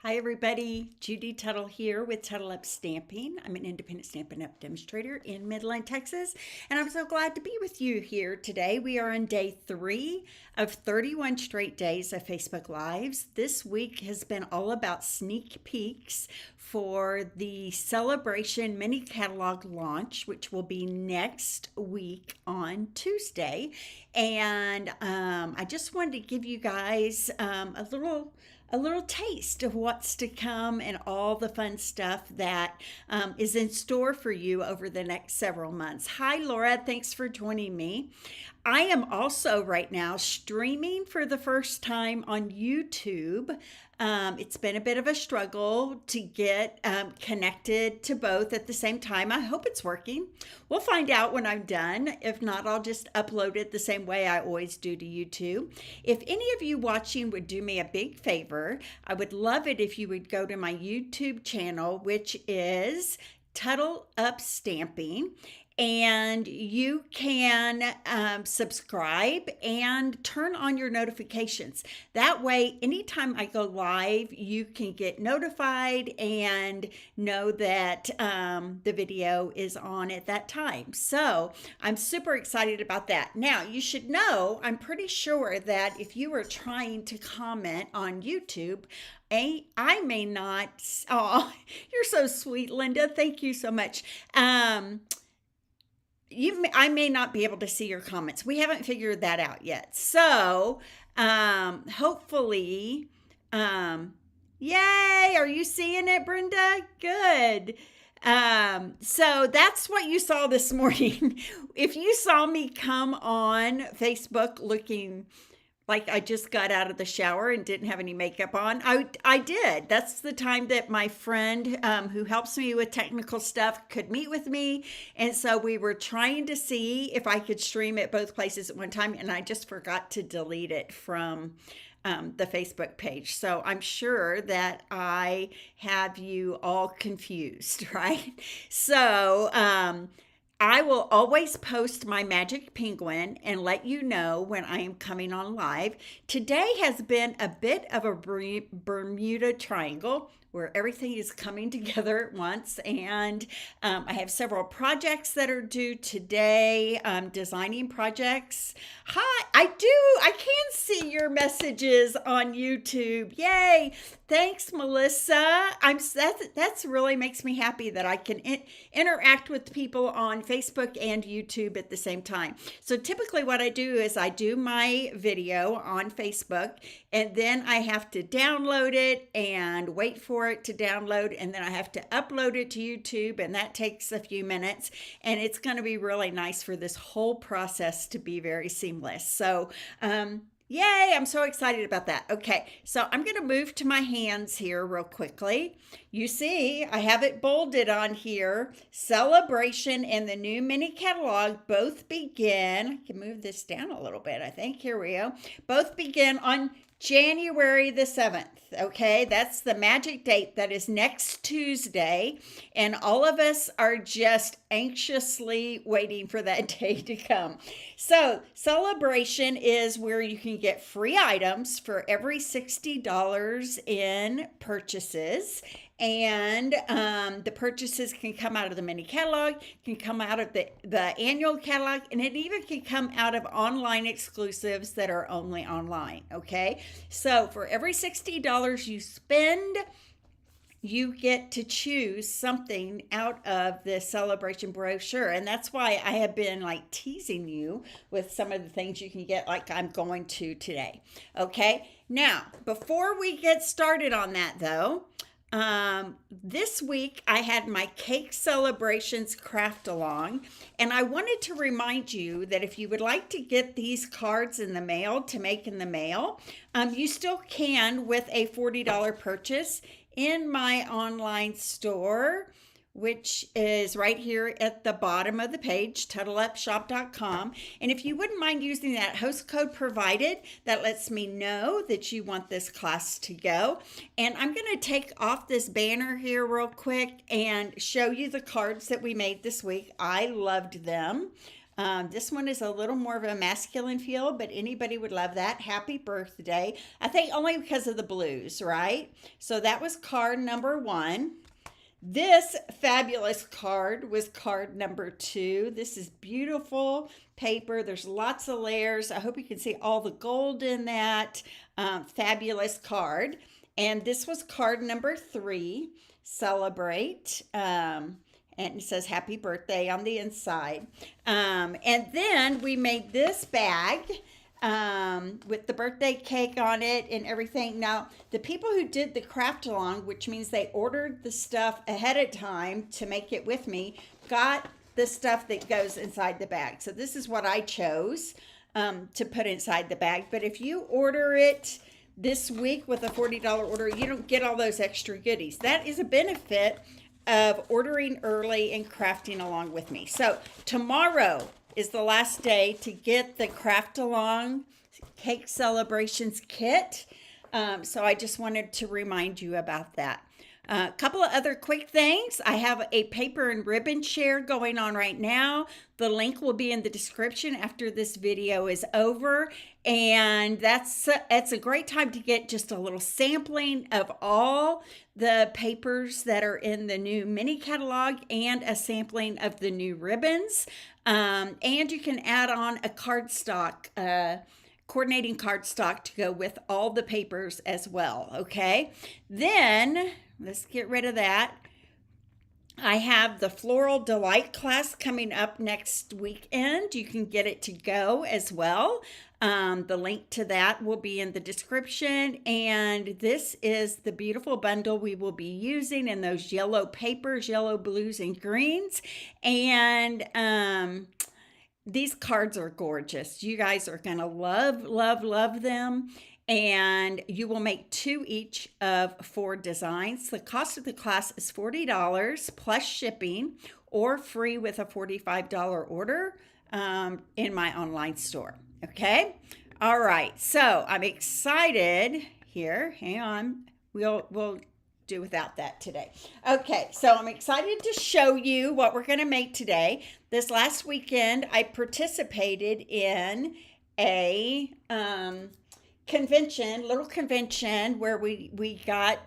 Hi everybody, Judy Tuttle here with Tuttle Up Stamping. I'm an independent Stampin' Up demonstrator in Midland, Texas, and I'm so glad to be with you here today. We are on day 3 of 31 straight days of Facebook Lives. This week has been all about sneak peeks for the Sale-a-bration mini catalog launch, which will be next week on Tuesday. And I just wanted to give you guys a little taste of what's to come and all the fun stuff that is in store for you over the next several months. Hi, Laura. Thanks for joining me. I am also right now streaming for the first time on YouTube. It's been a bit of a struggle to get connected to both at the same time. I hope it's working. We'll find out when I'm done. If not, I'll just upload it the same way I always do to YouTube. If any of you watching would do me a big favor, I would love it if you would go to my YouTube channel, which is Tuttle Up Stamping. And you can subscribe and turn on your notifications. That way, anytime I go live, you can get notified and know that the video is on at that time. So I'm super excited about that. Now, you should know, I'm pretty sure that if you are trying to comment on YouTube, I may not, oh, you're so sweet, Linda. Thank you so much. I may not be able to see your comments. We haven't figured that out yet. So, hopefully, yay, are you seeing it, Brenda? Good. So that's what you saw this morning. If you saw me come on Facebook looking like I just got out of the shower and didn't have any makeup on, I did. That's the time that my friend who helps me with technical stuff could meet with me. And so we were trying to see if I could stream at both places at one time, and I just forgot to delete it from the Facebook page. So I'm sure that I have you all confused, right? So, I will always post my magic penguin and let you know when I am coming on live. Today has been a bit of a Bermuda Triangle where everything is coming together at once. And I have several projects that are due today, designing projects. Hi, I can see your messages on YouTube. Yay. Thanks, Melissa. That's really makes me happy that I can interact with people on Facebook and YouTube at the same time. So typically what I do is I do my video on Facebook, and then I have to download it and wait for it to download, and then I have to upload it to YouTube, and that takes a few minutes, and it's going to be really nice for this whole process to be very seamless. So, yay, I'm so excited about that. Okay, so I'm going to move to my hands here real quickly. You see, I have it bolded on here. Sale-a-bration and the new mini catalog both begin. I can move this down a little bit, I think. Here we go. Both begin on January the 7th. Okay, that's the magic date. That is next Tuesday. And all of us are just anxiously waiting for that day to come. So, Sale-a-bration is where you can get free items for every $60 in purchases. And the purchases can come out of the mini catalog, can come out of the annual catalog, and it even can come out of online exclusives that are only online, okay? So for every $60 you spend, you get to choose something out of the Sale-a-bration brochure. And that's why I have been like teasing you with some of the things you can get, like I'm going to today, okay? Now, before we get started on that though, this week I had my Cake Celebrations craft along, and I wanted to remind you that if you would like to get these cards in the mail to make in the mail, you still can with a $40 purchase in my online store, which is right here at the bottom of the page, TuttleUpShop.com. And if you wouldn't mind using that host code provided, that lets me know that you want this class to go. And I'm going to take off this banner here real quick and show you the cards that we made this week. I loved them. This one is a little more of a masculine feel, but anybody would love that. Happy birthday. I think only because of the blues, right? So that was card number 1. This fabulous card was card number 2. This is beautiful paper. There's lots of layers. I hope you can see all the gold in that. Fabulous card. And this was card number 3, Celebrate. And it says happy birthday on the inside. And then we made this bag with the birthday cake on it and everything. Now, the people who did the craft along, which means they ordered the stuff ahead of time to make it with me, got the stuff that goes inside the bag. So this is what I chose to put inside the bag. But if you order it this week with a $40 order, you don't get all those extra goodies. That is a benefit of ordering early and crafting along with me. So tomorrow is the last day to get the craft along cake celebrations kit. So I just wanted to remind you about that. A couple of other quick things. I have a paper and ribbon share going on right now. The link will be in the description after this video is over. And it's a great time to get just a little sampling of all the papers that are in the new mini catalog and a sampling of the new ribbons. And you can add on a cardstock, coordinating cardstock to go with all the papers as well. Okay. Then let's get rid of that. I have the Floral Delight class coming up next weekend. You can get it to go as well. The link to that will be in the description. And this is the beautiful bundle we will be using in those yellow papers, yellow, blues, and greens. And these cards are gorgeous. You guys are going to love, love, love them. And you will make 2 each of 4 designs. The cost of the class is $40 plus shipping or free with a $45 order in my online store. Okay. All right. So I'm excited here. Hang on. We'll do without that today. Okay. So I'm excited to show you what we're going to make today. This last weekend, I participated in a, little convention where we got,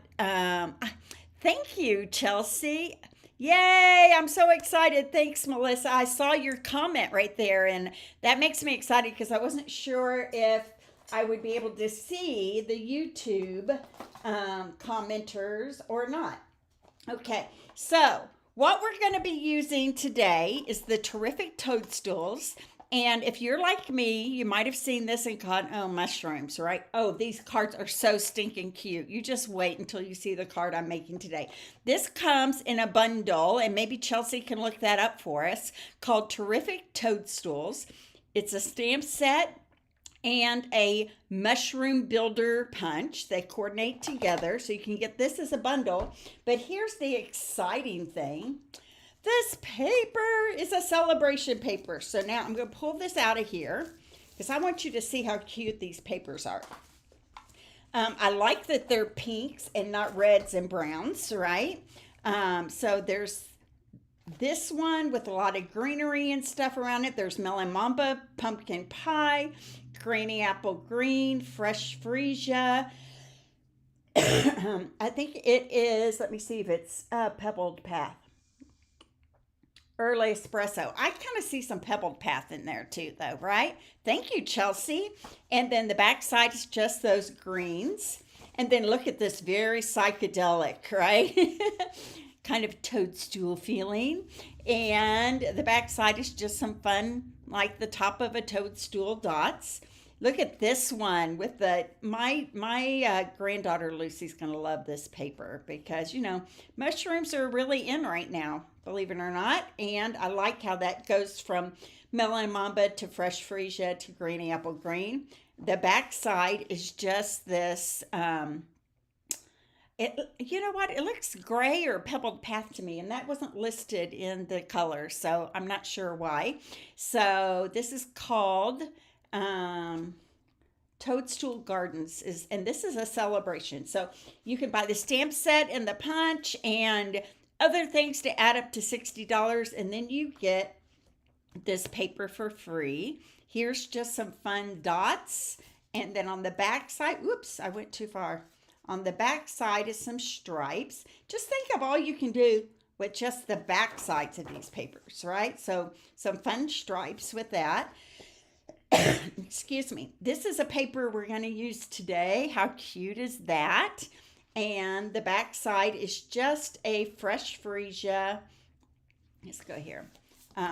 thank you, Chelsea. Yay, I'm so excited. Thanks, Melissa. I saw your comment right there, and that makes me excited because I wasn't sure if I would be able to see the YouTube commenters or not. Okay, so what we're going to be using today is the Terrific Toadstools. And if you're like me, you might have seen this and gone, oh, mushrooms, right? Oh, these cards are so stinking cute. You just wait until you see the card I'm making today. This comes in a bundle, and maybe Chelsea can look that up for us, called Terrific Toadstools. It's a stamp set and a mushroom builder punch. They coordinate together, so you can get this as a bundle. But here's the exciting thing. This paper is a celebration paper. So now I'm going to pull this out of here because I want you to see how cute these papers are. I like that they're pinks and not reds and browns, right? So there's this one with a lot of greenery and stuff around it. There's melon mamba, pumpkin pie, granny apple green, fresh freesia. I think it is, let me see if it's pebbled path. Early espresso. I kind of see some pebbled path in there too, though, right? Thank you, Chelsea. And then the back side is just those greens. And then look at this, very psychedelic, right? Kind of toadstool feeling. And the back side is just some fun, like the top of a toadstool dots. Look at this one with the, my granddaughter Lucy's going to love this paper because, you know, mushrooms are really in right now, believe it or not. And I like how that goes from melon mamba to fresh freesia to granny apple green. The back side is just this, you know what, it looks gray or pebbled path to me, and that wasn't listed in the color, so I'm not sure why. So this is called Toadstool Gardens, and this is a celebration. So you can buy the stamp set and the punch and other things to add up to $60, and then you get this paper for free. Here's just some fun dots. And then on the back side, whoops, I went too far. On the back side is some stripes. Just think of all you can do with just the back sides of these papers, right? So some fun stripes with that. Excuse me. This is a paper we're going to use today. How cute is that? And the back side is just a fresh freesia. Let's go here.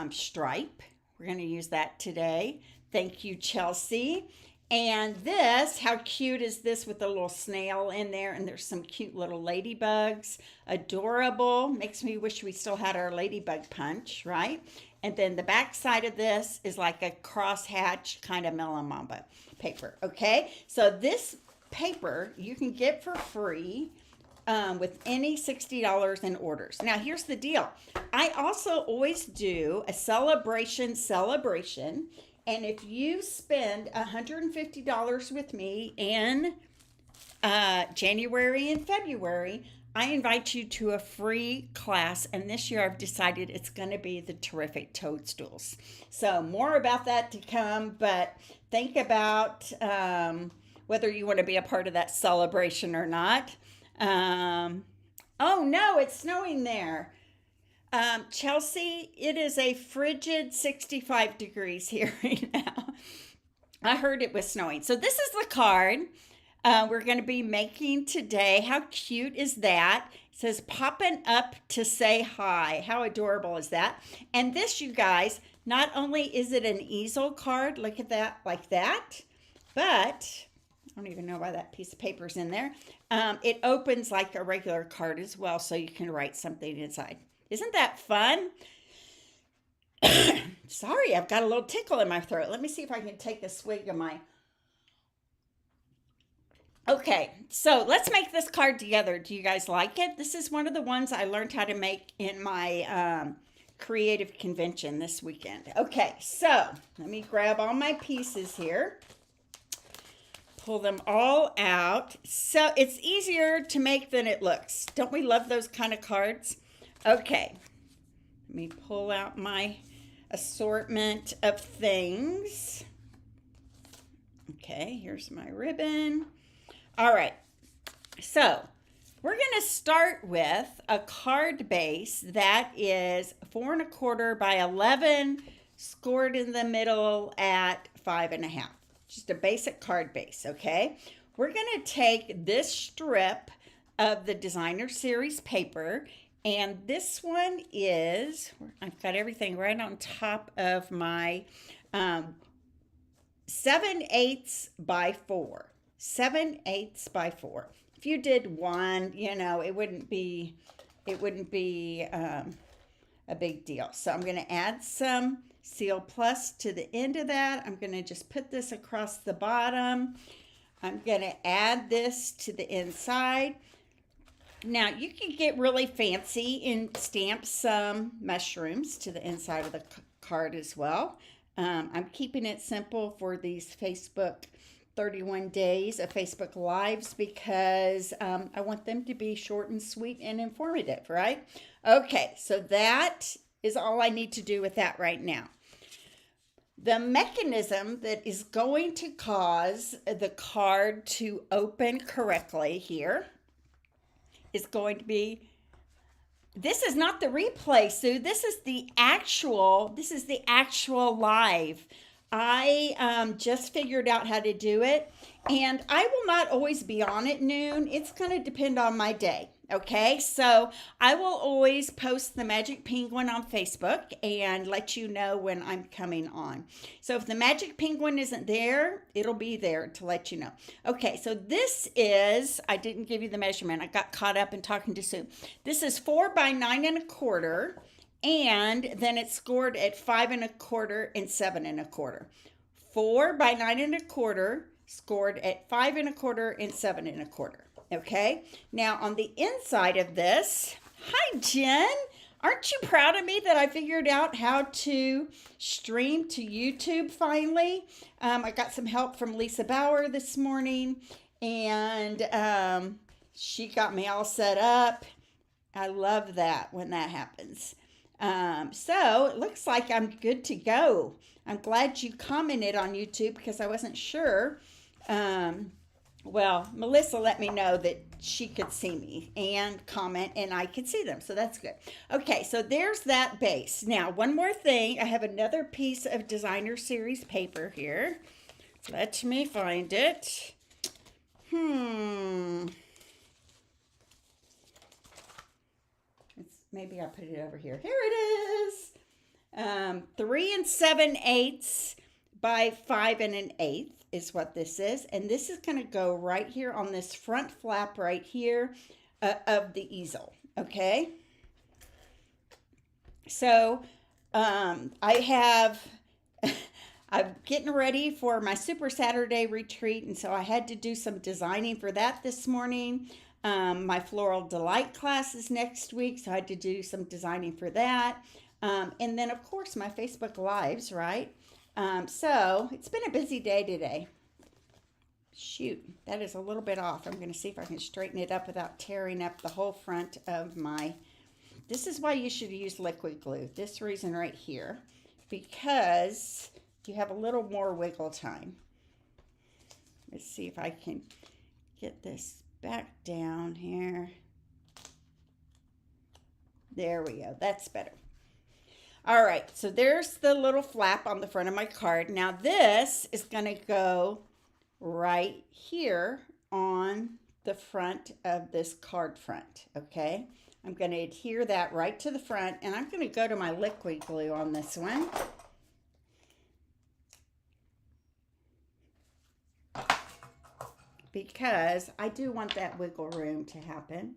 Stripe. We're going to use that today. Thank you, Chelsea. And this, how cute is this with a little snail in there? And there's some cute little ladybugs. Adorable. Makes me wish we still had our ladybug punch, right? And then the back side of this is like a crosshatch kind of melamamba paper, okay? So this paper you can get for free with any $60 in orders. Now, here's the deal. I also always do a celebration. And if you spend $150 with me in January and February, I invite you to a free class. And this year I've decided it's going to be the Terrific Toadstools. So more about that to come, but think about whether you want to be a part of that celebration or not. Oh no, it's snowing there. Chelsea, it is a frigid 65 degrees here right now. I heard it was snowing. So this is the card we're going to be making today. How cute is that? It says popping up to say hi. How adorable is that? And this, you guys, not only is it an easel card, look at that, like that, but I don't even know why that piece of paper's in there. It opens like a regular card as well, so you can write something inside. Isn't that fun? Sorry, I've got a little tickle in my throat. Let me see if I can take a swig of my... Okay, so let's make this card together. Do you guys like it? This is one of the ones I learned how to make in my creative convention this weekend. Okay, so let me grab all my pieces here. Pull them all out. So it's easier to make than it looks. Don't we love those kind of cards? Okay, let me pull out my assortment of things. Okay, here's my ribbon. All right, so we're going to start with a card base that is 4 1/4 by 11, scored in the middle at 5 1/2. Just a basic card base, okay? We're going to take this strip of the designer series paper, and this one is, I've got everything right on top of my 7/8 by 4. 7/8 by 4. If you did one, you know, it wouldn't be a big deal. So I'm going to add some Seal Plus to the end of that. I'm going to just put this across the bottom. I'm going to add this to the inside. Now, you can get really fancy and stamp some mushrooms to the inside of the card as well. I'm keeping it simple for these Facebook 31 days of Facebook Lives because I want them to be short and sweet and informative, right? Okay, so that is all I need to do with that right now. The mechanism that is going to cause the card to open correctly here is going to be, this is not the replay, Sue. This is the actual live. I just figured out how to do it, and I will not always be on at noon. It's going to depend on my day. Okay, so I will always post the Magic Penguin on Facebook and let you know when I'm coming on. So if the Magic Penguin isn't there, it'll be there to let you know. Okay, so this is, I didn't give you the measurement. I got caught up in talking to Sue. This is 4 by 9 1/4, and then it's scored at 5 1/4 and 7 1/4. 4 by 9 1/4, scored at 5 1/4 and 7 1/4. Okay, now on the inside of this, hi Jen, aren't you proud of me that I figured out how to stream to YouTube finally? I got some help from Lisa Bauer this morning, and she got me all set up. I love that when that happens. So it looks like I'm good to go. I'm glad you commented on YouTube because I wasn't sure. Well, Melissa let me know that she could see me and comment and I could see them. So that's good. Okay, so there's that base. Now, one more thing. I have another piece of designer series paper here. Let me find it. Maybe I'll put it over here. Here it is. 3 7/8 by 5 1/8 is what this is. And this is going to go right here on this front flap right here of the easel. Okay. So I'm getting ready for my Super Saturday retreat. And so I had to do some designing for that this morning. My Floral Delight class is next week, so I had to do some designing for that. And then, of course, my Facebook Lives, right? So it's been a busy day today. Shoot, that is a little bit off. I'm going to see if I can straighten it up without tearing up the whole front of my... This is why you should use liquid glue. This reason right here. Because you have a little more wiggle time. Let's see if I can get this back down here. There we go. That's better. All right. So there's the little flap on the front of my card. Now this is going to go right here on the front of this card front. Okay. I'm going to adhere that right to the front, and I'm going to go to my liquid glue on this one. Because I do want that wiggle room to happen.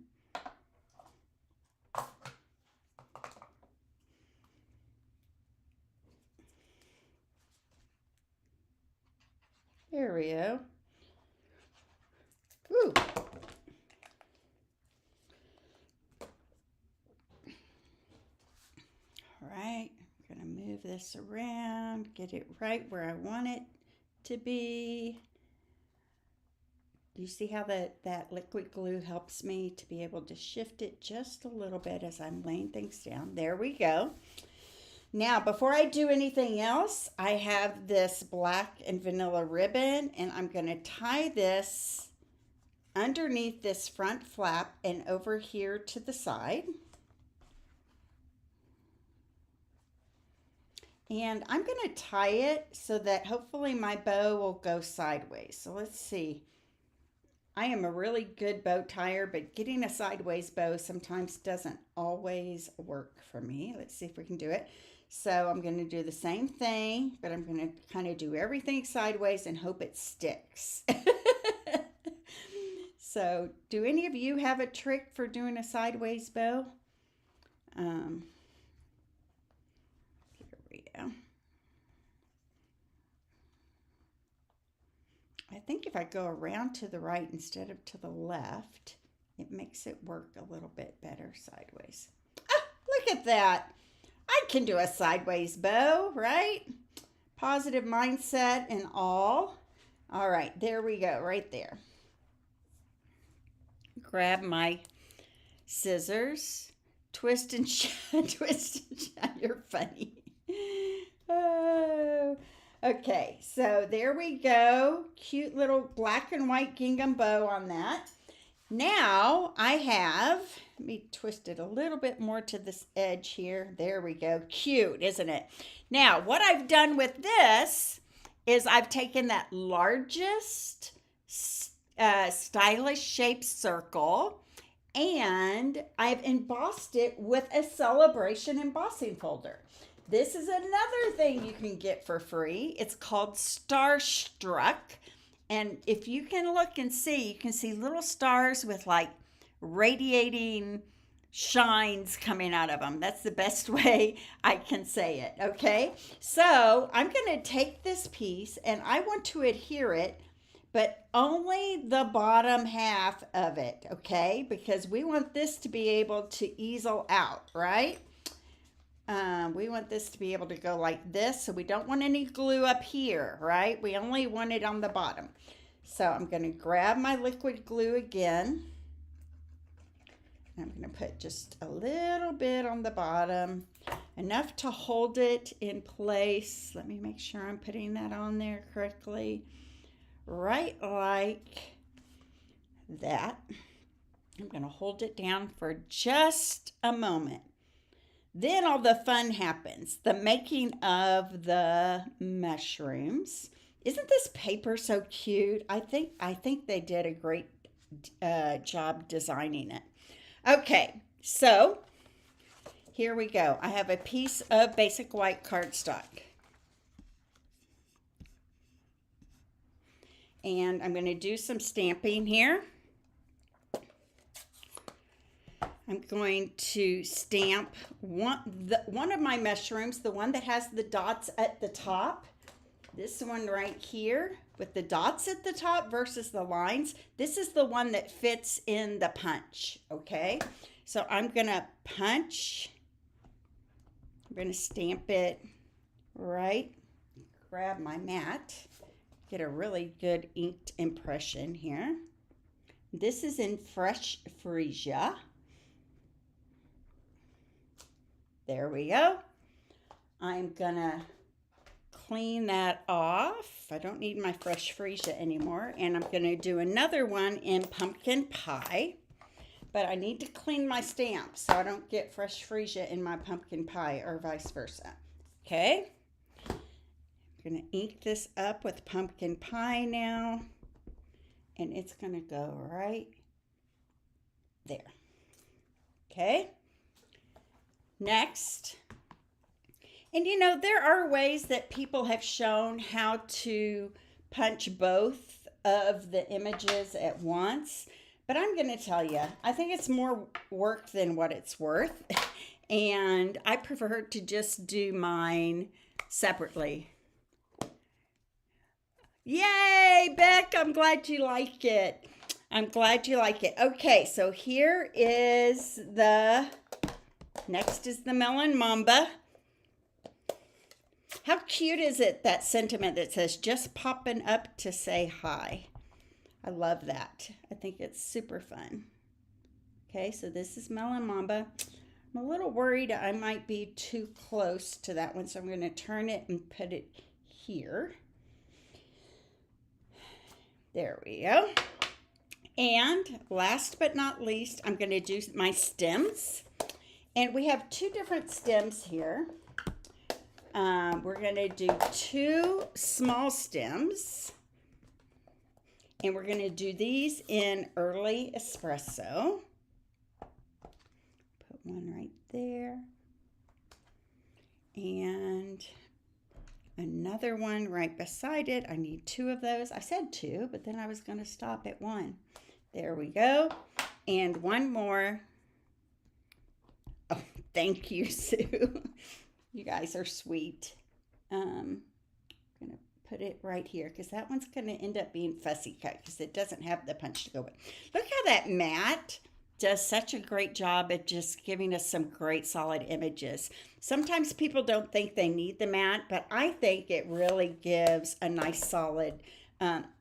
There we go. Ooh. All right, I'm going to move this around, get it right where I want it to be. Do you see how that liquid glue helps me to be able to shift it just a little bit as I'm laying things down? There we go. Now, before I do anything else, I have this black and vanilla ribbon, and I'm going to tie this underneath this front flap and over here to the side. And I'm going to tie it so that hopefully my bow will go sideways. So let's see. I am a really good bow tire, but getting a sideways bow sometimes doesn't always work for me. Let's see if we can do it. So I'm going to do the same thing, but I'm going to kind of do everything sideways and hope it sticks. So do any of you have a trick for doing a sideways bow? Here we go. I think if I go around to the right instead of to the left, it makes it work a little bit better sideways. Ah, look at that. I can do a sideways bow, right? Positive mindset and all. All right, there we go, right there. Grab my scissors, twist and shine, twist and shine. You're funny. Oh. Okay, so there we go. Cute little black and white gingham bow on that. Now I have, let me twist it a little bit more to this edge here. There we go. Cute, isn't it? Now, what I've done with this is I've taken that largest stylish shaped circle and I've embossed it with a Sale-a-bration embossing folder. This is another thing you can get for free. It's called Starstruck. And if you can look and see, you can see little stars with like radiating shines coming out of them. That's the best way I can say it, okay? So I'm going to take this piece and I want to adhere it, but only the bottom half of it, okay? Because we want this to be able to easel out, right? We want this to be able to go like this, so we don't want any glue up here, right? We only want it on the bottom. So I'm going to grab my liquid glue again. I'm I'm going to put just a little bit on the bottom, enough to hold it in place. Let me make sure I'm putting that on there correctly. Right like that. I'm going to hold it down for just a moment. Then all the fun happens, the making of the mushrooms. Isn't this paper so cute? I think they did a great job designing it. Okay, so here we go. I have a piece of basic white cardstock. And I'm going to do some stamping here. I'm going to stamp one of my mushrooms, the one that has the dots at the top. This one right here with the dots at the top versus the lines. This is the one that fits in the punch, okay? So I'm going to punch. I'm going to stamp it right. Grab my mat. Get a really good inked impression here. This is in Fresh Freesia. There we go. I'm gonna clean that off. I don't need my Fresh Freesia anymore. And I'm gonna do another one in Pumpkin Pie. But I need to clean my stamp so I don't get Fresh Freesia in my pumpkin pie or vice versa. Okay? I'm going to ink this up with pumpkin pie now, and it's going to go right there. Okay? Next, and you know, there are ways that people have shown how to punch both of the images at once, but I'm going to tell you, I think it's more work than what it's worth, and I prefer to just do mine separately. Yay, Beck, I'm glad you like it. I'm glad you like it. Okay, so here is next is the Melon Mamba. How cute is it, that sentiment that says, just popping up to say hi. I love that. I think it's super fun. Okay, so this is Melon Mamba. I'm a little worried I might be too close to that one, so I'm going to turn it and put it here. There we go. And last but not least, I'm going to do my stems. And we have two different stems here. We're going to do two small stems. And we're going to do these in Early Espresso. Put one right there. And another one right beside it. I need two of those. I said two, but then I was going to stop at one. There we go. And one more. Oh, thank you, Sue. You guys are sweet. I'm going to put it right here because that one's going to end up being fussy cut because it doesn't have the punch to go with. Look how that mat does such a great job at just giving us some great solid images. Sometimes people don't think they need the mat, but I think it really gives a nice solid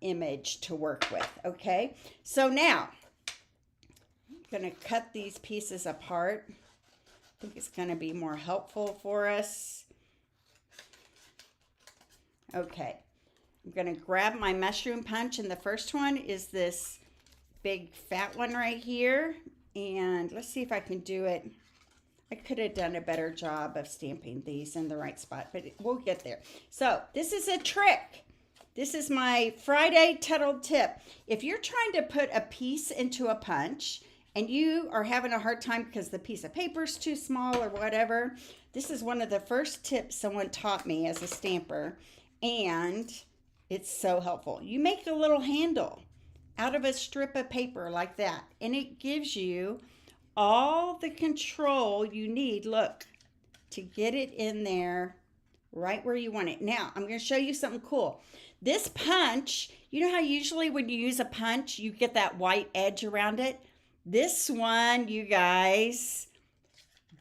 image to work with, okay? So now, I'm going to cut these pieces apart. I think it's going to be more helpful for us. Okay, I'm going to grab my mushroom punch, and the first one is this big fat one right here, and let's see if I can do it. I could have done a better job of stamping these in the right spot, but we'll get there. So this is a trick. This is my Friday Tuttled tip. If you're trying to put a piece into a punch and you are having a hard time because the piece of paper is too small or whatever, this is one of the first tips someone taught me as a stamper, and it's so helpful. You make a little handle out of a strip of paper like that, and it gives you all the control you need, look, to get it in there right where you want it. Now, I'm going to show you something cool. This punch, you know how usually when you use a punch, you get that white edge around it? This one, you guys,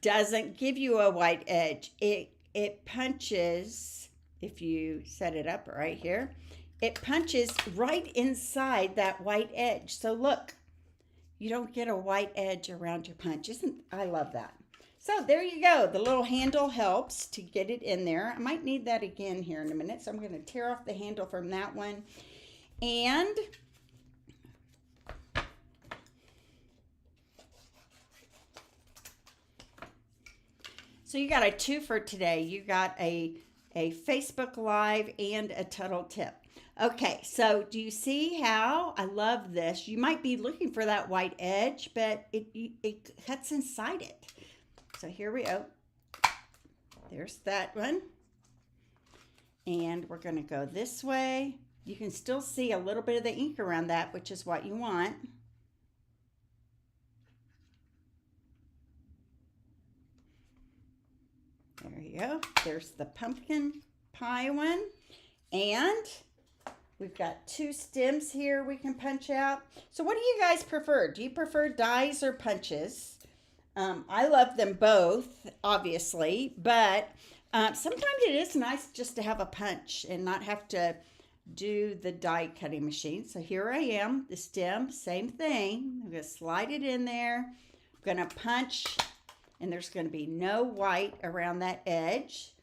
doesn't give you a white edge. It punches, if you set it up right here, it punches right inside that white edge. So look, you don't get a white edge around your punch. I love that. So there you go. The little handle helps to get it in there. I might need that again here in a minute. So I'm going to tear off the handle from that one. And so you got a two for today. You got a Facebook Live and a Tuttle tip. Okay, so do you see how I love this? You might be looking for that white edge, but it cuts inside it. So here we go. There's that one. And we're going to go this way. You can still see a little bit of the ink around that, which is what you want. There you go. There's the pumpkin pie one. And we've got two stems here we can punch out. So what do you guys prefer? Do you prefer dies or punches? I love them both, obviously, but sometimes it is nice just to have a punch and not have to do the die cutting machine. So here I am, the stem, same thing. I'm going to slide it in there. I'm going to punch, and there's going to be no white around that edge.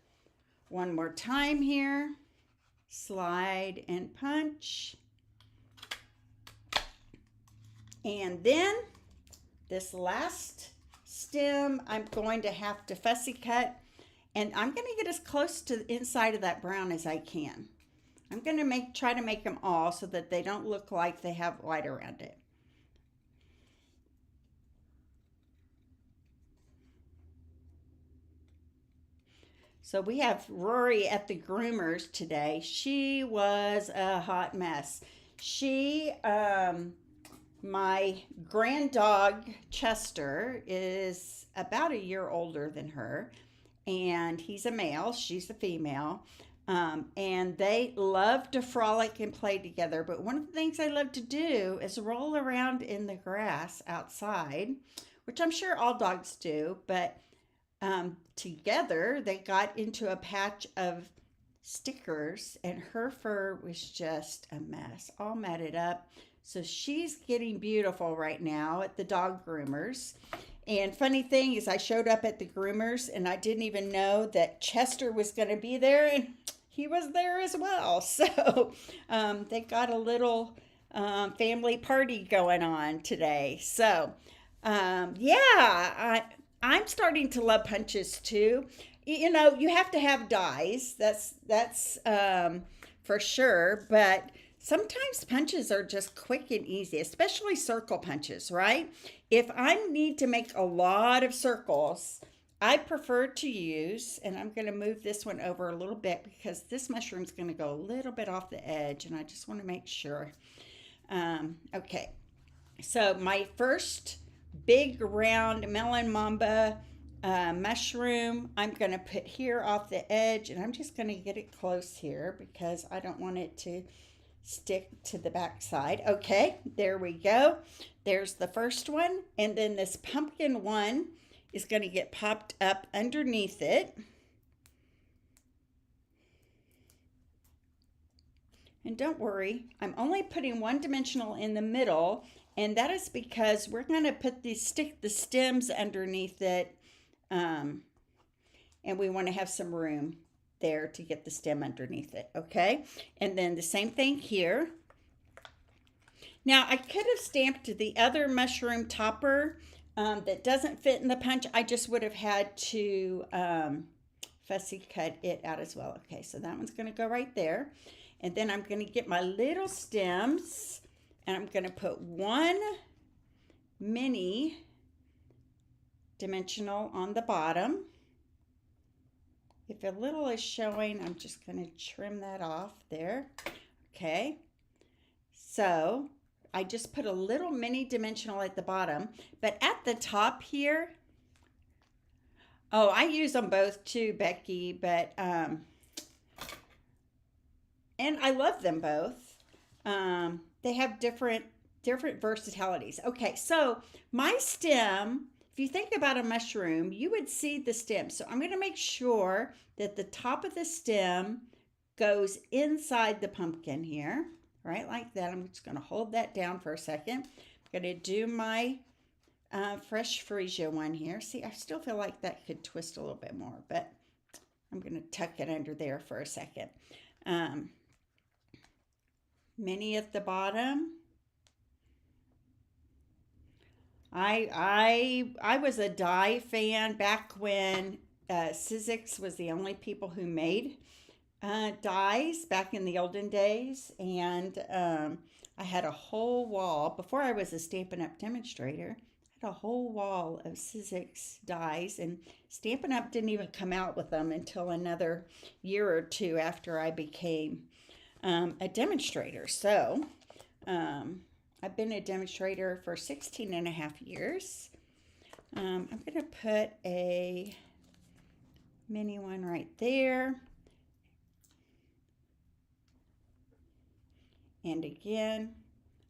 One more time here. Slide and punch. And then this last stem, I'm going to have to fussy cut, and I'm going to get as close to the inside of that brown as I can. I'm going to try to make them all so that they don't look like they have white around it. So we have Rory at the groomers today. She was a hot mess. My grand dog, Chester, is about a year older than her, and he's a male, she's a female, and they love to frolic and play together, but one of the things they love to do is roll around in the grass outside, which I'm sure all dogs do, but together they got into a patch of stickers, and her fur was just a mess, all matted up. So she's getting beautiful right now at the dog groomers. And funny thing is, I showed up at the groomers and I didn't even know that Chester was going to be there, and he was there as well. So they got a little family party going on today. So yeah, I'm starting to love punches too. You know, you have to have dies. That's for sure. But sometimes punches are just quick and easy, especially circle punches, right? If I need to make a lot of circles, I prefer to use, and I'm going to move this one over a little bit because this mushroom's going to go a little bit off the edge, and I just want to make sure. Okay, so my first big round melon mamba mushroom, I'm going to put here off the edge, and I'm just going to get it close here because I don't want it to stick to the back side. Okay, there we go. There's the first one, and then this pumpkin one is going to get popped up underneath it. And don't worry, I'm only putting one dimensional in the middle, and that is because we're going to stick the stems underneath it, and we want to have some room there to get the stem underneath it. Okay, and then the same thing here. Now I could have stamped the other mushroom topper that doesn't fit in the punch. I just would have had to fussy cut it out as well. Okay, so that one's going to go right there, and then I'm going to get my little stems, and I'm going to put one mini dimensional on the bottom. If a little is showing, I'm just going to trim that off there. Okay, so I just put a little mini dimensional at the bottom, but at the top here, oh, I use them both too, Becky, but and I love them both. They have different versatilities. Okay, so my stem, if you think about a mushroom, you would see the stem. So I'm going to make sure that the top of the stem goes inside the pumpkin here, right? Like that. I'm just going to hold that down for a second. I'm going to do my fresh freesia one here. See, I still feel like that could twist a little bit more, but I'm going to tuck it under there for a second. Mini at the bottom. I was a die fan back when Sizzix was the only people who made dies back in the olden days, and I had a whole wall before I was a Stampin' Up demonstrator. I had a whole wall of Sizzix dies, and Stampin' Up didn't even come out with them until another year or two after I became a demonstrator. So I've been a demonstrator for 16 and a half years. I'm going to put a mini one right there. And again,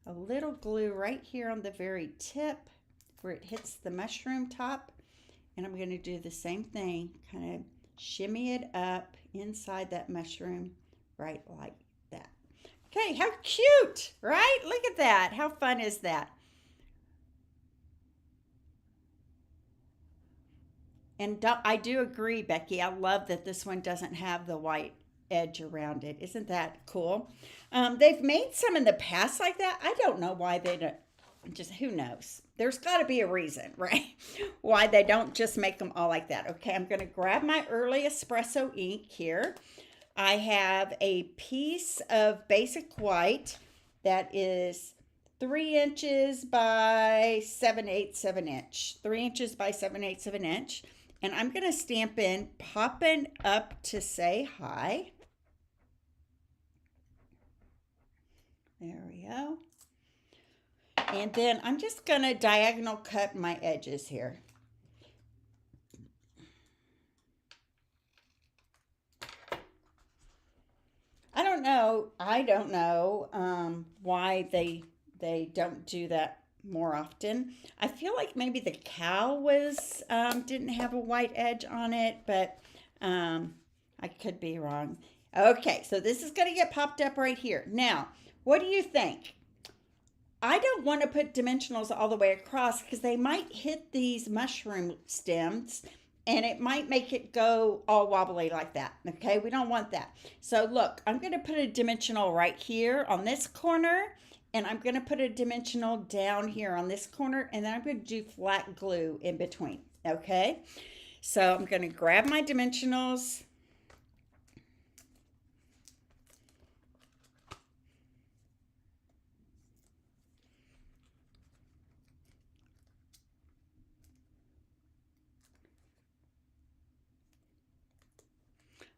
a little glue right here on the very tip where it hits the mushroom top. And I'm going to do the same thing, kind of shimmy it up inside that mushroom right like that. Okay, how cute, right? Look at that. How fun is that? And I do agree, Becky. I love that this one doesn't have the white edge around it. Isn't that cool? They've made some in the past like that. I don't know why they don't. Just who knows? There's got to be a reason, right? Why they don't just make them all like that. Okay, I'm going to grab my early espresso ink here. I have a piece of basic white that is 3 inches by 7/8 of an inch. 3 inches by 7/8 of an inch. And I'm going to stamp in Poppin' Up to Say Hi. There we go. And then I'm just going to diagonal cut my edges here. I don't know why they don't do that more often. I feel like maybe the cow was didn't have a white edge on it, but I could be wrong. Okay, so this is going to get popped up right here. Now, what do you think? I don't want to put dimensionals all the way across because they might hit these mushroom stems and it might make it go all wobbly like that. Okay, we don't want that. So look, I'm going to put a dimensional right here on this corner, and I'm going to put a dimensional down here on this corner, and then I'm going to do flat glue in between. Okay, so I'm going to grab my dimensionals.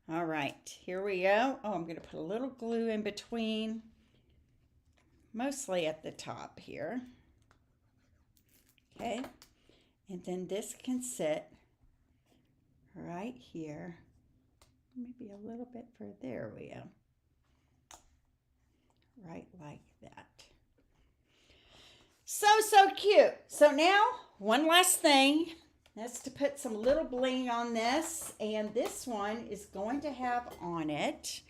All right, here we go. Oh, I'm going to put a little glue in between, mostly at the top here. Okay, and then this can sit right here, maybe a little bit further. There we go. Right like that. So cute. So now, one last thing. That's to put some little bling on this, and this one is going to have on it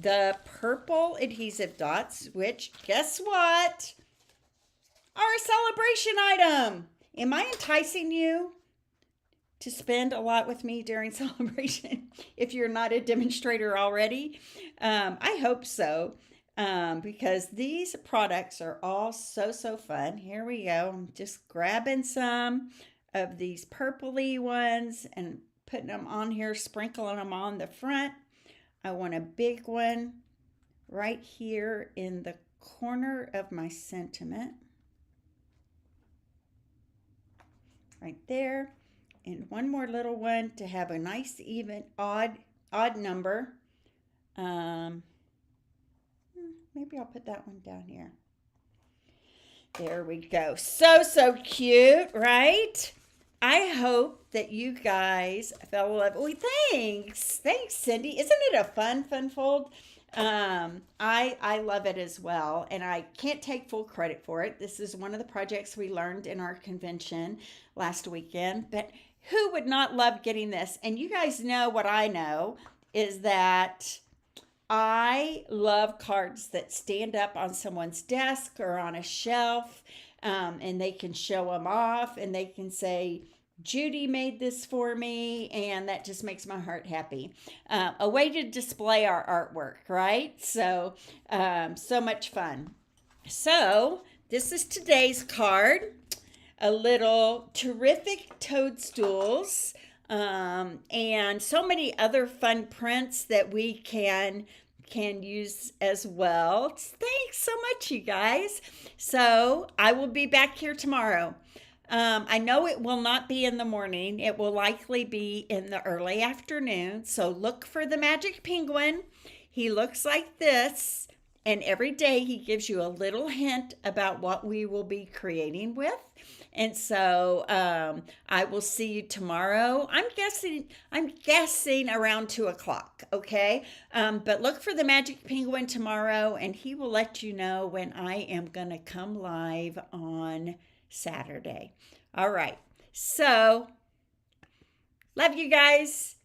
the purple adhesive dots, which, guess what, are a Sale-a-bration item. Am I enticing you to spend a lot with me during Sale-a-bration if you're not a demonstrator already? I hope so, because these products are all so fun. Here we go. I'm just grabbing some of these purpley ones and putting them on here, sprinkling them on the front. I want a big one right here in the corner of my sentiment. Right there. And one more little one to have a nice even odd number. Maybe I'll put that one down here. There we go. So cute, right? I hope that you guys fell in love. Oh, thanks, Cindy. Isn't it a fun fold? I love it as well, and I can't take full credit for it. This is one of the projects we learned in our convention last weekend. But who would not love getting this? And you guys know what I know is that I love cards that stand up on someone's desk or on a shelf. and they can show them off, and they can say, Judy made this for me, and that just makes my heart happy. A way to display our artwork, right? So, so much fun. So, this is today's card. A little Terrific Toadstools, and so many other fun prints that we can use as well. Thanks so much, you guys. So, I will be back here tomorrow. I know it will not be in the morning. It will likely be in the early afternoon. So look for the magic penguin. He looks like this. And every day he gives you a little hint about what we will be creating with. And so I will see you tomorrow. I'm guessing around 2:00. Okay. But look for the magic penguin tomorrow, and he will let you know when I am going to come live on Saturday. All right. So, love you guys.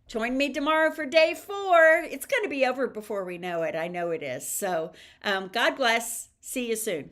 Join me tomorrow for day 4. It's going to be over before we know it. I know it is. So, God bless. See you soon.